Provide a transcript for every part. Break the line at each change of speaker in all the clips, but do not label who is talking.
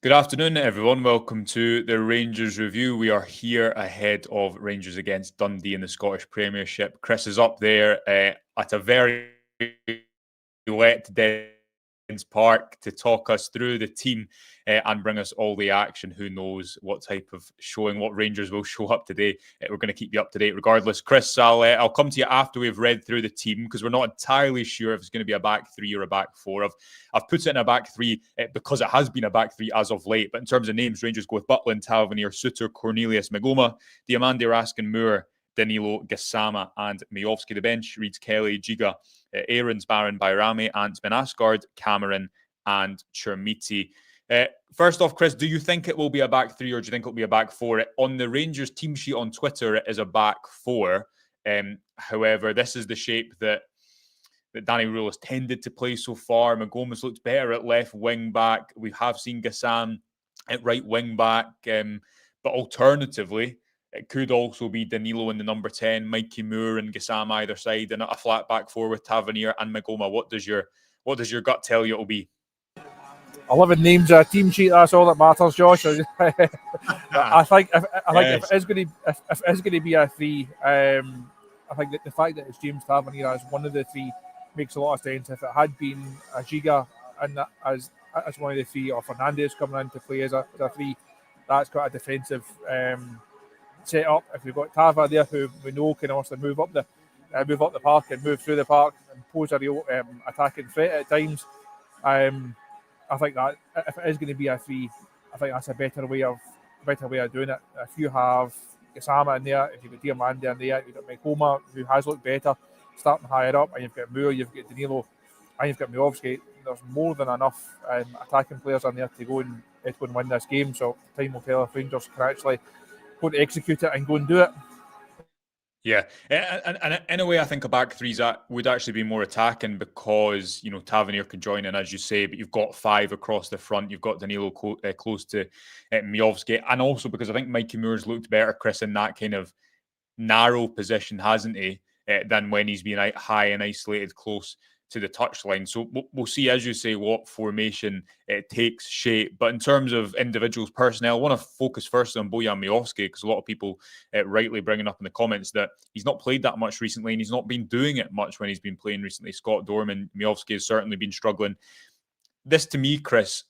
Good afternoon, everyone. Welcome to the Rangers Review. We are here ahead of Rangers against Dundee in the Scottish Premiership. Chris is up there at a very wet Dens Park to talk us through the team and bring us all the action. Who knows what type of showing, what Rangers will show up today. We're going to keep you up to date regardless. Chris, I'll come to you after we've read through the team because we're not entirely sure if it's going to be a back three or a back four. I've put it in a back three because it has been a back three as of late. But in terms of names, Rangers go with Butland, Tavernier, Suter, Cornelius, Magoma, Diamande, Raskin, Moore, Danilo, Gassama and Miovski. The bench reads Kelly, Giga, Aarons, Barron, Bayrami, Ant, Ben Asgard, Cameron and Chermiti. First off, Chris, do you think it will be a back three or do you think it'll be a back four? On the Rangers team sheet on Twitter, it is a back four. However, this is the shape that Danny Rule has tended to play so far. Magomas looks better at left wing back. We have seen Gassam at right wing back. But alternatively, it could also be Danilo in the number 10, Mikey Moore and Gassam either side, and a flat back four with Tavernier and Magoma. What does your gut tell you it'll be?
11 names a team sheet. That's all that matters, Josh. I think if it is going to be a three, I think that the fact that it's James Tavernier as one of the three makes a lot of sense. If it had been a Giga and as one of the three, or Fernandez coming in to play as a three, that's got a defensive set up. If we've got Tava there, who we know can also move up the park and move through the park and pose a real attacking threat at times. I think that if it is going to be a three, I think that's a better way of doing it. If you have Gassama in there, if you've got Diamande in there, you've got Magoma, who has looked better, starting higher up, and you've got Moore, you've got Danilo, and you've got Miovski. There's more than enough attacking players in there to go and win this game. So time will tell if Rangers can actually go to execute it and go and do it.
Yeah, and in a way, I think a back three would actually be more attacking because, Tavernier can join in, as you say, but you've got five across the front. You've got Danilo close to Miovski, and also because I think Mikey Moore's looked better, Chris, in that kind of narrow position, hasn't he, than when he's been high and isolated close to the touchline. So we'll see, as you say, what formation takes shape. But in terms of individuals' personnel, I want to focus first on Bojan Miovski because a lot of people rightly bringing up in the comments that he's not played that much recently and he's not been doing it much when he's been playing recently. Scott Dorman, Miovski has certainly been struggling. This, to me, Chris,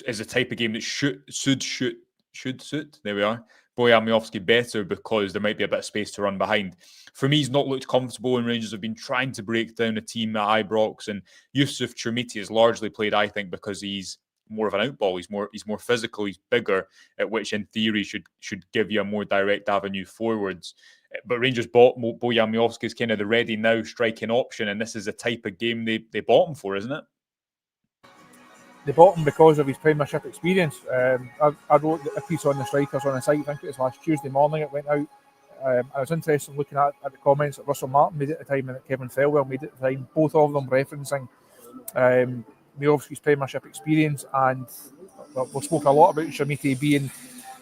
is a type of game that should suit. There we are. Bojan Miovski better because there might be a bit of space to run behind. For me, he's not looked comfortable when Rangers have been trying to break down a team at Ibrox, and Yusuf Chermiti has largely played, I think, because he's more of an outball. He's more physical. He's bigger, which in theory should give you a more direct avenue forwards. But Rangers bought Bojan Miovski as kind of the ready now striking option, and this is the type of game they bought him for, isn't it?
They bought him because of his Premiership experience. I wrote a piece on the strikers on the site, I think it was last Tuesday morning it went out. I was interested in looking at the comments that Russell Martin made at the time and that Kevin Felwell made at the time, both of them referencing Miovski's Premiership experience. And we spoke a lot about Chermiti being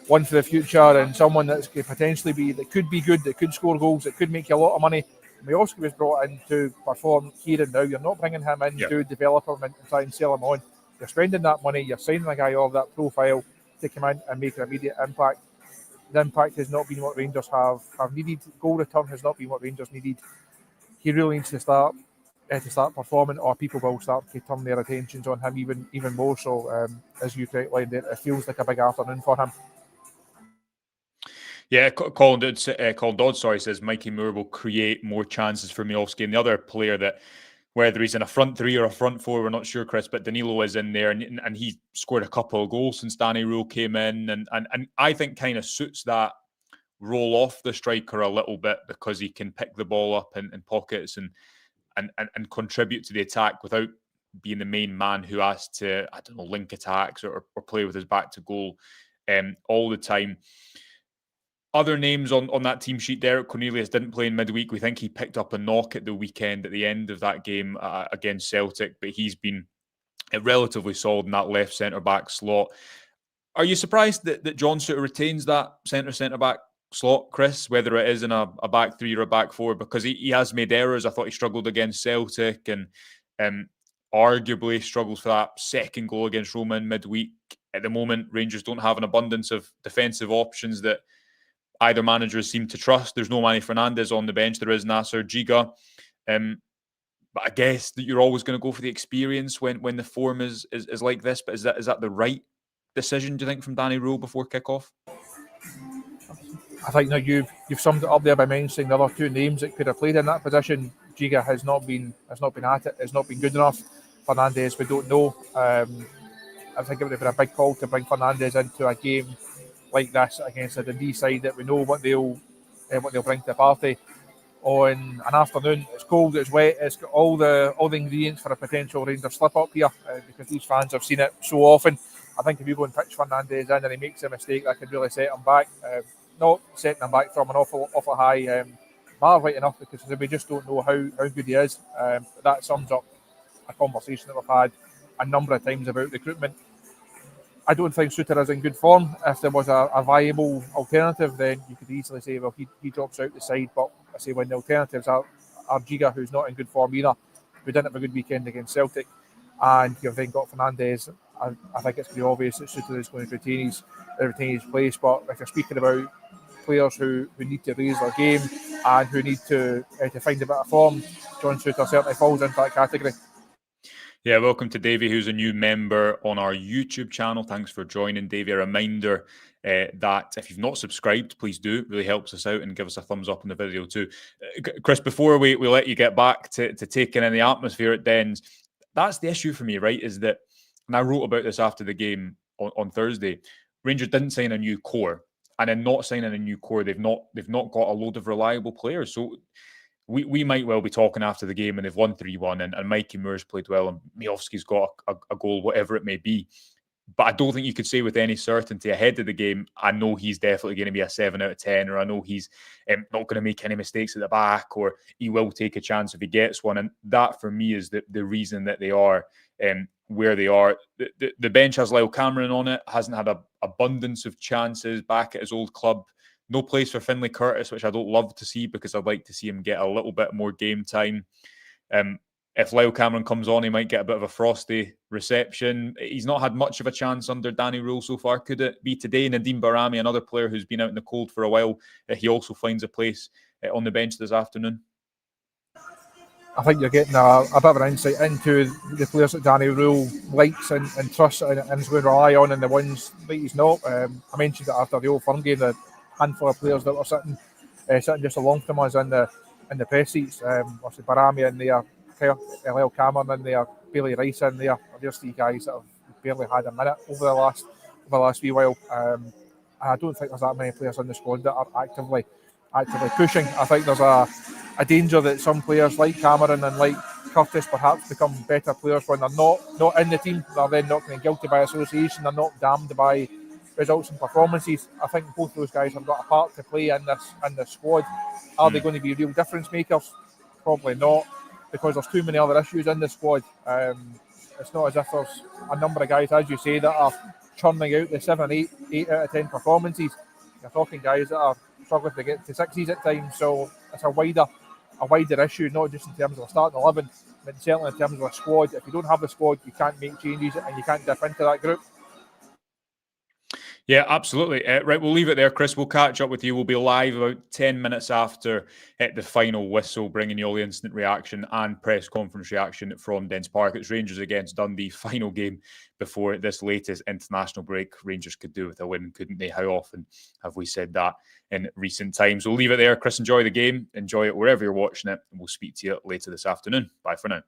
one for the future and someone that could potentially that could be good, that could score goals, that could make you a lot of money. Miovski was brought in to perform here and now. You're not bringing him in to develop him and try and sell him on. You're spending that money, you're signing a guy of that profile to come in and make an immediate impact. The impact has not been what Rangers have needed. Goal return has not been what Rangers needed. He really needs to start performing, or people will start to turn their attentions on him even more. So, as you correctly said, it feels like a big afternoon for him.
Yeah, Colin Dodd, says Mikey Moore will create more chances for Miovski. And the other player that, whether he's in a front three or a front four, we're not sure, Chris, but Danilo is in there and he scored a couple of goals since Danny Rule came in. And I think kind of suits that role off the striker a little bit because he can pick the ball up in pockets and contribute to the attack without being the main man who has to, link attacks or play with his back to goal all the time. Other names on that team sheet, Derek Cornelius didn't play in midweek. We think he picked up a knock at the weekend at the end of that game against Celtic, but he's been relatively solid in that left centre-back slot. Are you surprised that John Suter retains that centre-back slot, Chris, whether it is in a back three or a back four? Because he has made errors. I thought he struggled against Celtic and arguably struggles for that second goal against Roma in midweek. At the moment, Rangers don't have an abundance of defensive options that either managers seem to trust. There's no Manny Fernandez on the bench. There is Nasser Giga. But I guess that you're always going to go for the experience when the form is like this. But is that the right decision, do you think, from Danny Rule before kickoff?
I think that you've summed it up there by mentioning the other two names that could have played in that position. Giga has not been at it, has not been good enough. Fernandez, we don't know. I think it would have been a big call to bring Fernandez into a game like this against a Dundee side that we know what they'll bring to the party. On an afternoon, it's cold, it's wet, it's got all the ingredients for a potential Rangers slip up here because these fans have seen it so often. I think if you go and pitch Fernandez in and he makes a mistake, that could really set him back. Not setting him back from an awful high bar right enough, because we just don't know how good he is. That sums up a conversation that we've had a number of times about recruitment. I don't think Suter is in good form. If there was a viable alternative, then you could easily say, well, he drops out the side. But I say when the alternatives are Giga, who's not in good form either, who didn't have a good weekend against Celtic, and you've then got Fernandez, I think it's pretty obvious that Suter is going to retain his place. But if you're speaking about players who need to raise their game and who need to find a bit of form, John Suter certainly falls into that category.
Yeah, welcome to Davey, who's a new member on our YouTube channel. Thanks for joining, Davey. A reminder that if you've not subscribed, please do. It really helps us out, and give us a thumbs up on the video too. Chris, before we let you get back to taking in the atmosphere at Dens, that's the issue for me, right? Is that, and I wrote about this after the game on Thursday, Rangers didn't sign a new core, and in not signing a new core, they've not got a load of reliable players. So we might well be talking after the game and they've won 3-1 and Mikey Moore's played well and Miovski's got a goal, whatever it may be. But I don't think you could say with any certainty ahead of the game, I know he's definitely going to be a 7 out of 10, or I know he's not going to make any mistakes at the back, or he will take a chance if he gets one. And that for me is the reason that they are where they are. The bench has Lyle Cameron on it, hasn't had an abundance of chances back at his old club. No place for Finlay Curtis, which I don't love to see, because I'd like to see him get a little bit more game time. If Lyle Cameron comes on, he might get a bit of a frosty reception. He's not had much of a chance under Danny Rule so far. Could it be today? Nadim Barami, another player who's been out in the cold for a while, he also finds a place on the bench this afternoon.
I think you're getting a bit of an insight into the players that Danny Rule likes and trusts and is going to rely on, and the ones that he's not. I mentioned it after the Old Firm game, the handful of players that were sitting just along from us in the press seats. Barami in there, Lyle Cameron in there, Bailey Rice in there. There's 3 guys that have barely had a minute over the last wee while. And I don't think there's that many players in the squad that are actively pushing. I think there's a danger that some players like Cameron and like Curtis perhaps become better players when they're not in the team. They're then not kind of guilty by association. They're not damned by results and performances. I think both those guys have got a part to play in this squad. Are they going to be real difference makers? Probably not, because there's too many other issues in the squad. It's not as if there's a number of guys, as you say, that are churning out the 7, 8 out of 10 performances. You're talking guys that are struggling to get to 60s at times. So it's a wider issue, not just in terms of a starting 11, but certainly in terms of a squad. If you don't have the squad, you can't make changes and you can't dip into that group.
Yeah, absolutely. Right, we'll leave it there, Chris. We'll catch up with you. We'll be live about 10 minutes after the final whistle, bringing you all the instant reaction and press conference reaction from Dens Park. It's Rangers against Dundee, final game before this latest international break. Rangers could do with a win, couldn't they? How often have we said that in recent times? We'll leave it there. Chris, enjoy the game. Enjoy it wherever you're watching it. And we'll speak to you later this afternoon. Bye for now.